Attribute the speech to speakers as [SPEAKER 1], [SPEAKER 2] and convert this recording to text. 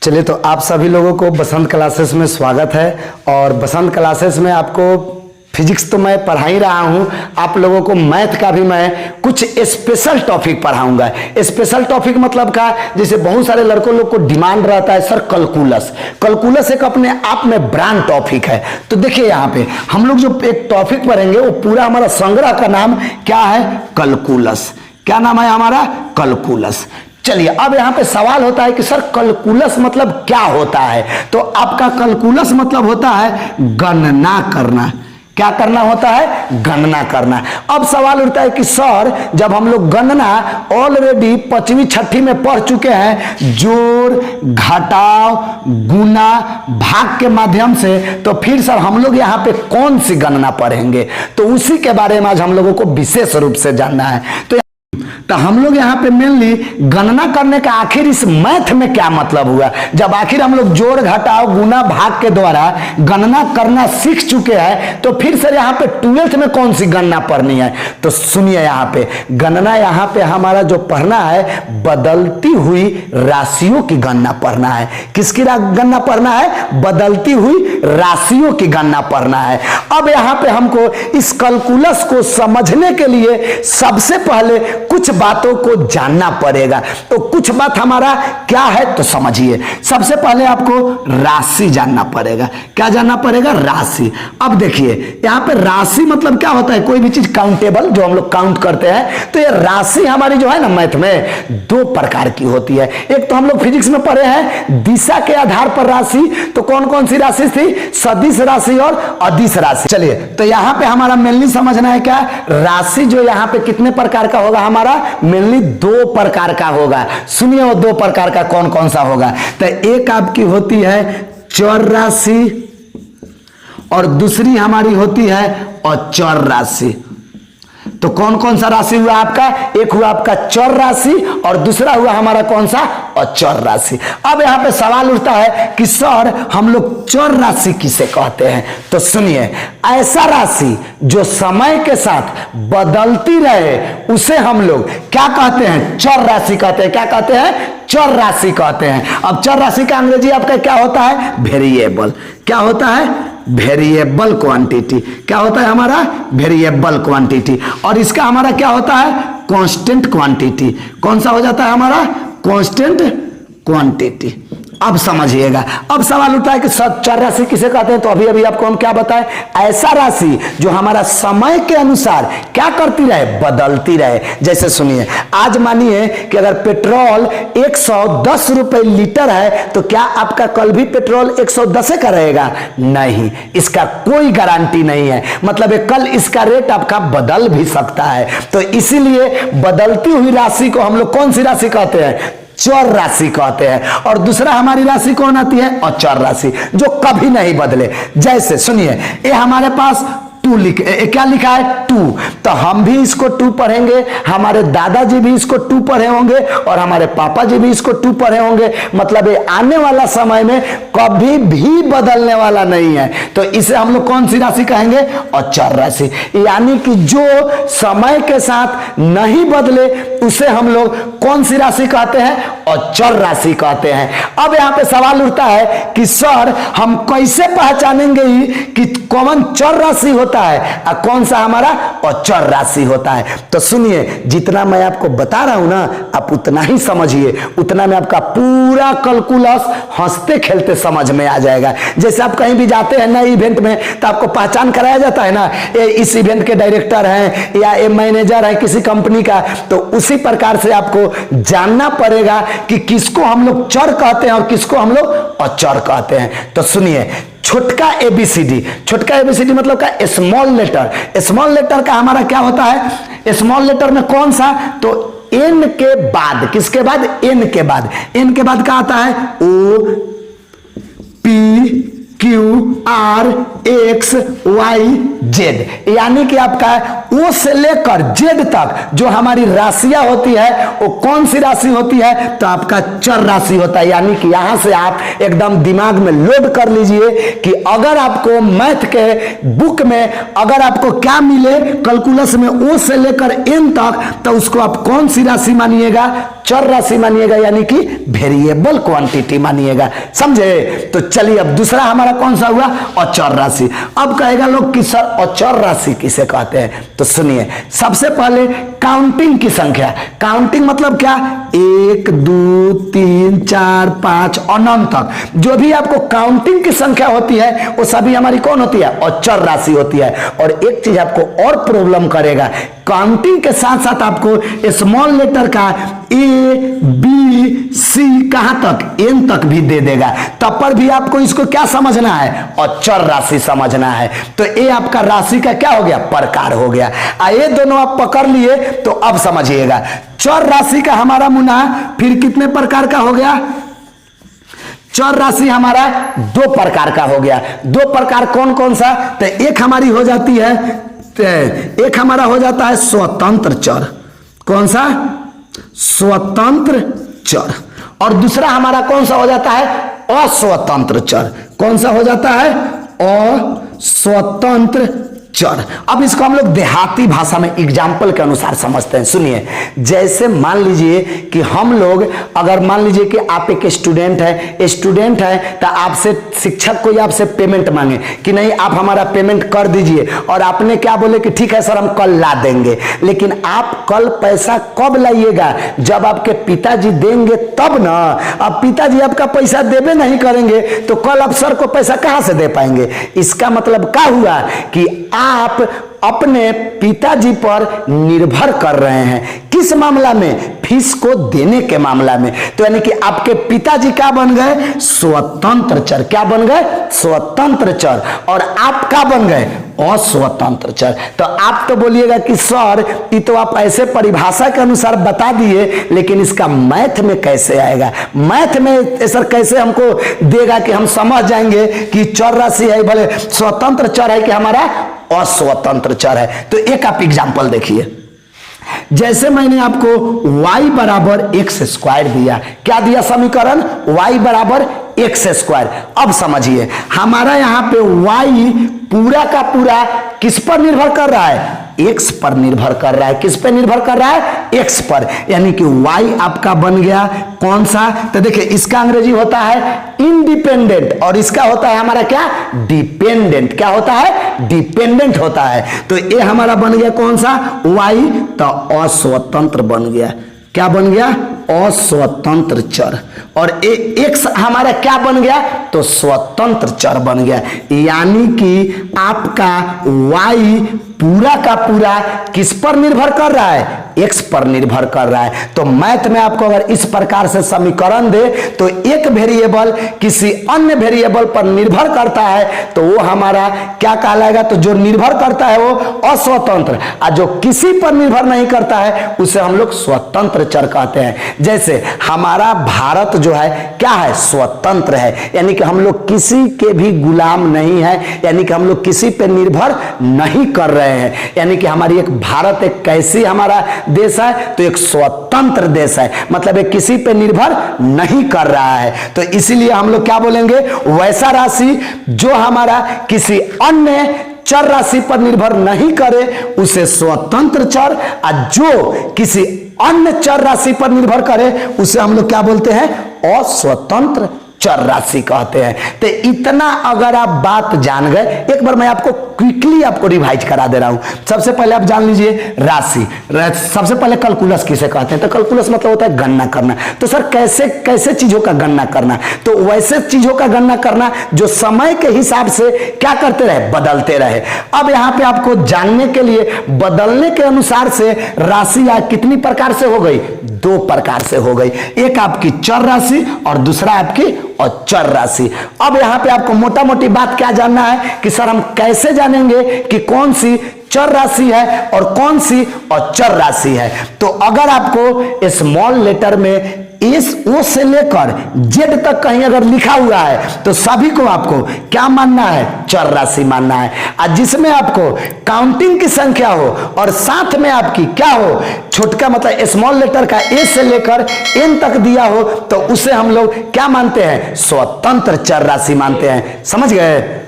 [SPEAKER 1] चलिए, तो आप सभी लोगों को बसंत क्लासेस में स्वागत है। और बसंत क्लासेस में आपको फिजिक्स तो मैं पढ़ा ही रहा हूं, आप लोगों को मैथ का भी मैं कुछ स्पेशल टॉपिक पढ़ाऊंगा। स्पेशल टॉपिक मतलब का, जैसे बहुत सारे लड़कों लोग को डिमांड रहता है सर कैलकुलस। कैलकुलस एक अपने आप में ब्रांड टॉपिक है। तो देखिए यहाँ पे हम लोग जो एक टॉपिक पढ़ेंगे वो पूरा हमारा संग्रह का नाम क्या है? कैलकुलस। क्या नाम है हमारा? कैलकुलस। चलिए, अब यहां पे सवाल होता है कि सर कैलकुलस मतलब क्या होता है? तो आपका कैलकुलस मतलब होता है गणना करना। क्या करना होता है? गणना करना। अब सवाल उठता है कि सर जब हम लोग गणना ऑलरेडी 5वीं 6वीं में पढ़ चुके हैं, जोड़ घटाव गुना भाग के माध्यम से, तो फिर सर हम लोग यहाँ पे कौन सी गणना पढ़ेंगे? तो उसी के बारे में आज हम लोगों को विशेष रूप से जानना है। तो हम लोग यहाँ पे मेनली गणना करने का आखिर इस मैथ में क्या मतलब हुआ, जब आखिर हम लोग जोड़ घटाव गुना भाग के द्वारा गणना करना सीख चुके हैं, तो फिर सर यहाँ पे 12th में कौन सी गणना पढ़नी है? तो सुनिए, यहाँ पे गणना, यहाँ पे हमारा जो पढ़ना है बदलती हुई राशियों की गणना पढ़ना है। किसकी गणना पढ़ना है? बदलती हुई राशियों की गणना पढ़ना है। अब यहाँ पे हमको इस कैलकुलस को समझने के लिए सबसे पहले कुछ बातों को जानना पड़ेगा। तो कुछ बात हमारा क्या है तो समझिए। सबसे पहले आपको राशि जानना पड़ेगा। क्या जानना पड़ेगा? राशि। अब देखिए यहां पे राशि मतलब क्या होता है? कोई भी चीज काउंटेबल, जो हम लोग काउंट करते हैं। तो ये राशि हमारी जो है ना मैथ में 2 प्रकार की होती है। एक तो हम लोग फिजिक्स में पढ़े हैं दिशा के आधार पर राशि। तो कौन कौन सी राशि थी? सदिश राशि और अदिश राशि। चलिए, तो यहां पे हमारा मेनली समझना है क्या? राशि जो यहां पे कितने प्रकार का होगा? हमारा मेनली 2 प्रकार का होगा। सुनिए वो 2 प्रकार का कौन कौन सा होगा। तो एक आपकी होती है चर राशि और दूसरी हमारी होती है अचर राशि। तो कौन कौन सा राशि हुआ आपका? एक हुआ आपका चर राशि और दूसरा हुआ हमारा कौन सा? अचर राशि। अब यहां पे सवाल उठता है कि सर हम लोग चर राशि किसे कहते हैं? तो सुनिए, ऐसा राशि जो समय के साथ बदलती रहे उसे हम लोग क्या कहते हैं? चर राशि कहते हैं। क्या कहते हैं? चर राशि कहते हैं। अब चर राशि का अंग्रेजी आपका क्या होता है? वेरिएबल। क्या होता है? Variable quantity. क्या होता है हमारा? Variable quantity. और इसका हमारा क्या होता है? Constant quantity. कौन सा हो जाता है हमारा? Constant quantity. अब समझिएगा, अब सवाल उठता है कि चर राशि किसे कहते हैं? तो अभी अभी आपको हम क्या बताएं? ऐसा राशि जो हमारा समय के अनुसार क्या करती रहे? बदलती रहे। जैसे सुनिए, आज मानिए कि अगर पेट्रोल 110 रुपए लीटर है, तो क्या आपका कल भी पेट्रोल 110 का रहेगा? नहीं, इसका कोई गारंटी नहीं है। मतलब कल इसका रेट आपका बदल भी सकता है। तो इसीलिए बदलती हुई राशि को हम लोग कौन सी राशि कहते हैं? चर राशि कहते हैं। और दूसरा हमारी राशि कौन आती है? अचर राशि, जो कभी नहीं बदले। जैसे सुनिए, ये हमारे पास 2 क्या लिखा है? 2। तो हम भी इसको 2 पढ़ेंगे, हमारे दादाजी भी इसको 2 पढ़े होंगे और हमारे पापा जी भी इसको 2 पढ़े होंगे। मतलब ये आने वाला समय में कभी भी बदलने वाला नहीं है। तो इसे हम लोग कौन सी राशि कहेंगे? अचर राशि। यानी कि जो समय के साथ नहीं बदले उसे हम लोग कौन सी राशि कहते हैं? अचर राशि कहते हैं। अब यहां पे सवाल उठता है कि सर हम कैसे पहचानेंगे कि कौन चर राशि होता है और कौन सा हमारा अचर राशि होता है? तो सुनिए, जितना मैं आपको बता रहा हूं ना, आप उतना ही समझिए, उतना में आपका पूरा कैलकुलस हंसते खेलते समझ में आ जाएगा। जैसे आप कहीं भी जाते हैं नए इवेंट में, तो आपको पहचान कराया जाता है ना, ये इस इवेंट के डायरेक्टर हैं या ये मैनेजर है किसी कंपनी का। तो उसी प्रकार से आपको जानना पड़ेगा कि किसको हम लोग चर कहते हैं और किसको हम लोग अचर कहते हैं। तो सुनिए, छोटका एबीसीडी। छोटका एबीसीडी मतलब का स्मॉल लेटर। स्मॉल लेटर का हमारा क्या होता है? स्मॉल लेटर में कौन सा? तो एन के बाद, किसके बाद? एन के बाद। एन के बाद क्या आता है? O P Q R X Y Z, यानी कि आपका ओ से लेकर जेड तक जो हमारी राशियां होती है वो कौन सी राशि होती है, तो आपका चर राशि होता है। यानी कि यहां से आप एकदम दिमाग में लोड कर लीजिए कि अगर आपको मैथ के बुक में अगर आपको क्या मिले कैलकुलस में ओ से लेकर एन तक, तो उसको आप कौन सी राशि मानिएगा, चर राशि मानिएगा, यानी कि वेरिएबल क्वांटिटी मानिएगा। समझे? तो चलिए अब दूसरा हमारा कौन सा हुआ, अचर राशि। अब कहेगा लोग कि सर अचर राशि किसे कहते हैं, तो सुनिए, सबसे पहले काउंटिंग की संख्या। काउंटिंग मतलब क्या, 1 2 3 4 5 अनंत तक जो भी आपको काउंटिंग की संख्या होती है वो सभी हमारी कौन होती है, अचर राशि होती है। और एक चीज आपको और प्रॉब्लम करेगा, काउंटिंग के साथ साथ आपको स्मॉल लेटर का ए बी सी कहां तक, एन तक भी दे देगा, तब पर भी आपको इसको क्या समझना है, अचर राशि समझना है। तो ये आपका राशि का क्या हो गया, प्रकार हो गया। ये दोनों आप पकड़ लिए तो अब समझिएगा, चर राशि का हमारा मुना फिर कितने प्रकार का हो गया, चर राशि हमारा 2 प्रकार का हो गया। 2 प्रकार कौन कौन सा, तो एक हमारी हो जाती है, एक हमारा हो जाता है स्वतंत्र चर। कौन सा, स्वतंत्र चर। और दूसरा हमारा कौन सा हो जाता है, अस्वतंत्र चर। कौन सा हो जाता है, अस्वतंत्र चर। अब इसको हम लोग देहाती भाषा में एग्जाम्पल के अनुसार समझते हैं। सुनिए, जैसे मान लीजिए कि हम लोग, अगर मान लीजिए कि आप एक स्टूडेंट है तो आपसे शिक्षक कोई आपसे पेमेंट मांगे कि नहीं आप हमारा पेमेंट कर दीजिए, और आपने क्या बोले कि ठीक है सर हम कल ला देंगे। लेकिन आप कल पैसा कब लाइएगा, जब आपके पिताजी देंगे तब ना। अब पिताजी आपका पैसा देवे नहीं करेंगे तो कल आप सर को पैसा कहां से दे पाएंगे। इसका मतलब क्या हुआ कि आप अपने पिताजी पर निर्भर कर रहे हैं, किस मामला में, फीस को देने के मामला में। तो यानी कि आपके पिताजी क्या बन गए, स्वतंत्र चर। क्या बन गए, स्वतंत्र चर। और आप क्या बन गए, अस्वतंत्र चर। तो आप तो बोलिएगा कि सर ये तो आप ऐसे परिभाषा के अनुसार बता दिए, लेकिन इसका मैथ में कैसे आएगा, मैथ में सर कैसे हमको देगा कि हम समझ जाएंगे कि चर राशि है भले स्वतंत्र चर है कि हमारा अस्वतंत्र चर है। तो एक आप एग्जांपल देखिए, जैसे मैंने आपको y बराबर एक्स स्क्वायर दिया, क्या दिया समीकरण, y बराबर एक्स स्क्वायर। अब समझिए हमारा यहां पे y पूरा का पूरा किस पर निर्भर कर रहा है, x पर निर्भर कर रहा है। किस पर निर्भर कर रहा है, x पर। यानी कि y आपका बन गया कौन सा, तो देखिए इसका अंग्रेजी होता है इंडिपेंडेंट और इसका होता है हमारा क्या, डिपेंडेंट। क्या होता है, डिपेंडेंट होता है। तो ये हमारा बन गया कौन सा, y, तो अस्वतंत्र बन गया। क्या बन गया, अस्वतंत्र चर। और एक्स हमारा क्या बन गया, तो स्वतंत्र चर बन गया। यानी कि आपका y पूरा का पूरा किस पर निर्भर कर रहा है, x पर निर्भर कर रहा है। तो मैथ में आपको अगर इस प्रकार से समीकरण दे तो एक वेरिएबल किसी अन्य वेरिएबल पर निर्भर करता है तो वो हमारा क्या कहलाएगा, तो जो निर्भर करता है वो अस्वतंत्र, और जो किसी पर निर्भर नहीं करता है उसे हम लोग स्वतंत्र चर कहते हैं। जैसे हमारा भारत जो है क्या है, स्वतंत्र है। यानी कि हम लोग किसी के भी गुलाम नहीं है, यानी कि हम लोग किसी पे निर्भर नहीं कर रहे हैं। यानी कि हमारी एक भारत एक कैसी हमारा देश है, तो एक स्वतंत्र देश है, मतलब एक किसी पे निर्भर नहीं कर रहा है। तो इसीलिए हम लोग क्या बोलेंगे, वैसा राशि जो हमारा किसी अन्य चर राशि पर निर्भर नहीं करे उसे स्वतंत्र चर, और जो किसी अन्य चर राशि पर निर्भर करे उसे हम लोग क्या बोलते हैं, अस्वतंत्र चर राशि कहते हैं। तो इतना अगर आप बात जान गए, एक बार मैं आपको क्विकली आपको रिवाइज करा दे रहा हूं। सबसे पहले आप जान लीजिए राशि, सबसे पहले कैलकुलस किसे कहते हैं, तो कैलकुलस मतलब होता है गणना करना। तो सर कैसे कैसे चीजों का गणना करना, तो वैसे चीजों का गणना करना जो समय के हिसाब से क्या करते रहे, बदलते रहे। अब यहां पे आपको जानने के लिए बदलने के अनुसार से राशि कितनी प्रकार से हो गई, 2 प्रकार से हो गई। एक आपकी चर राशि और दूसरा आपकी अचर राशि। अब यहां पे आपको मोटा मोटी बात क्या जानना है कि सर हम कैसे जानेंगे कि कौन सी चर राशि है और कौन सी अचर राशि है। तो अगर आपको स्मॉल लेटर में एस ओ से लेकर जेड तक कहीं अगर लिखा हुआ है तो सभी को आपको क्या मानना है, चर राशि मानना है। और जिसमें आपको काउंटिंग की संख्या हो और साथ में आपकी क्या हो, छोटका मतलब स्मॉल लेटर का ए से लेकर एन तक दिया हो, तो उसे हम लोग क्या मानते हैं, स्वतंत्र चर राशि मानते हैं। समझ गए।